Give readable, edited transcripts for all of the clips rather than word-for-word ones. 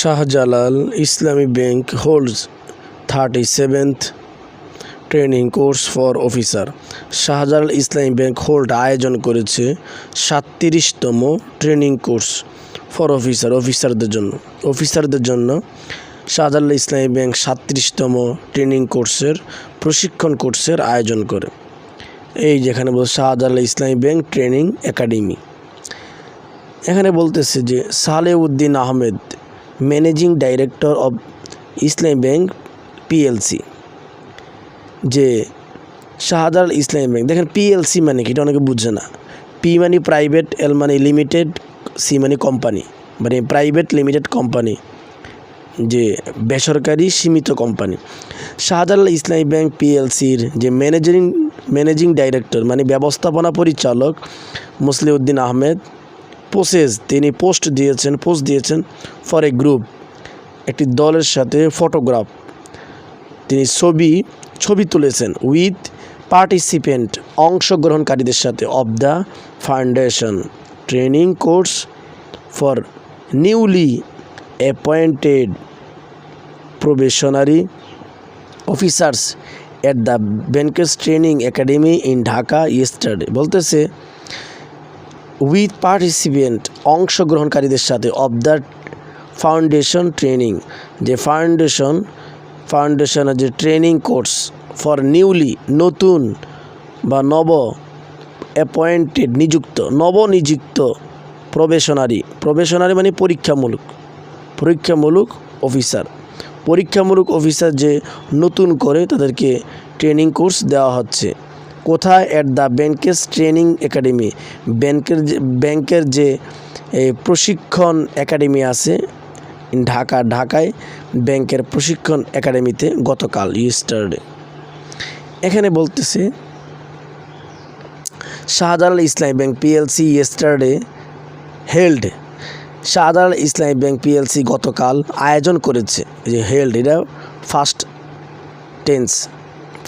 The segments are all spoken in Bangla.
Shahjalal Islami bank holds 37th training course for officer. Shahjalal Islami bank hold আয়োজন করেছে 37তম ট্রেনিং কোর্স ফর অফিসারদের জন্য শাহজালাল ইসলামী ব্যাংক 37তম ট্রেনিং প্রশিক্ষণ কোর্সের আয়োজন করে। এই যেখানে বলছে শাহজালাল ইসলামী ব্যাংক ট্রেনিং একাডেমি, এখানে বলতেছে যে Salehuddin Ahmed, managing director of Islami bank PLC, যে শাহজালাল ইসলামী ব্যাংক, দেখেন পিএলসি মানে কি, এটা অনেকে বুঝছে না। পি মানে প্রাইভেট, এল মানে লিমিটেড, সি মানে কোম্পানি, মানে প্রাইভেট লিমিটেড কোম্পানি, যে বেসরকারি সীমিত কোম্পানি। শাহজালাল ইসলামী ব্যাংক পিএলসির যে ম্যানেজিং ডাইরেক্টর মানে ব্যবস্থাপনা পরিচালক মুসলিউদ্দিন আহমেদ তিনি পোস্ট দিয়েছেন ফর এ গ্রুপ, একটি দলের সাথে ফটোগ্রাফ, তিনি ছবি তুলেছেন উইথ পার্টিসিপেন্ট, অংশগ্রহণকারীদের সাথে, of the foundation training course for newly appointed probationary officers at the banks training academy in Dhaka yesterday. বলতেছে উইথ পার্টিসিপেন্ট, অংশগ্রহণকারীদের সাথে, অব দ্য ফাউন্ডেশন ট্রেনিং, যে ফাউন্ডেশনের যে ট্রেনিং কোর্স ফর নিউলি, নতুন বা অ্যাপয়েন্টেড, নবনিযুক্ত প্রবেশনারি মানে পরীক্ষামূলক অফিসার যে নতুন করে তাদেরকে ট্রেনিং কোর্স দেওয়া হচ্ছে। কোথায়? At the banks training academy, ব্যাংকের যে প্রশিক্ষণ একাডেমি আছে ঢাকায় ব্যাংকের প্রশিক্ষণ একাডেমিতে গতকাল ইয়েস্টারডে। এখানে বলতেছে শাহজালাল ইসলামী bank PLC yesterday held, Shahjalal ইসলামী ব্যাংক পিএলসি গতকাল আয়োজন করেছে, যে হেল্ড এটা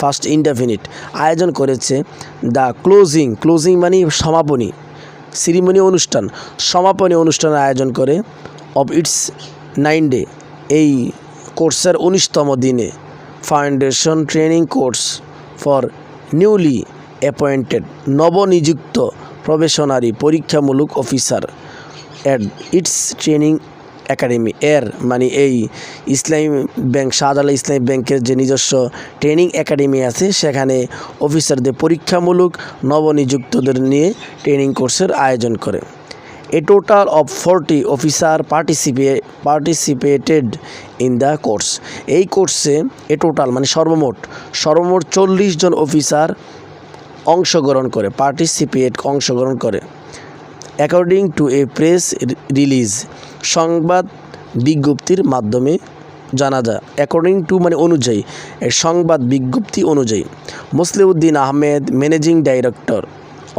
ফার্স্ট ইনডেফিনিট, আয়োজন করেছে দ্য ক্লোজিং মানে সমাপনী সমাপনী অনুষ্ঠানের আয়োজন করে অব ইটস 9 ডে, এই কোর্সের 19তম দিনে foundation training course for newly appointed, নবনিযুক্ত প্রবেশনারি পরীক্ষামূলক officer at its training academy, মানে এই ইসলামী ব্যাংক, শাহজালাল ইসলামী ব্যাংকের যে নিজস্ব ট্রেনিং একাডেমি আছে সেখানে অফিসারদের পরীক্ষামূলক নবনিযুক্তদের নিয়ে ট্রেনিং কোর্সের আয়োজন করে। A total of 40 officer participated in the course, এই কোর্সে টোটাল মানে সর্বমোট 40 জন অফিসার অংশগ্রহণ করে। According to A press release, সংবাদ বিজ্ঞপ্তির মাধ্যমে জানা যায়। অ্যাকর্ডিং টু মানে অনুযায়ী, সংবাদ বিজ্ঞপ্তি অনুযায়ী Musliuddin Ahmed, managing director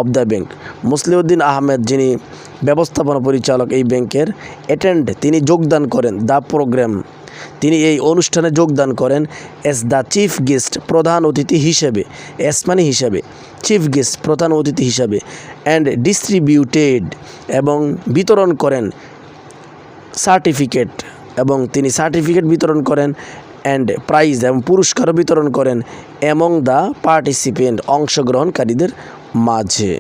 of the bank, Musliuddin Ahmed যিনি ব্যবস্থাপনা পরিচালক এই ব্যাংকের, তিনি যোগদান করেন দ্য প্রোগ্রাম, তিনি এই অনুষ্ঠানে যোগদান করেন এস দ্য চিফ গেস্ট, প্রধান অতিথি হিসেবে, এস মানে হিসাবে, চিফ গেস্ট প্রধান অতিথি হিসাবে, অ্যান্ড ডিস্ট্রিবিউটেড এবং বিতরণ করেন সার্টিফিকেট, এবং তিনি সার্টিফিকেট বিতরণ করেন, অ্যান্ড প্রাইজ এবং পুরস্কারও বিতরণ করেন, অ্যামং দ্য পার্টিসিপেন্ট অংশগ্রহণকারীদের মাঝে।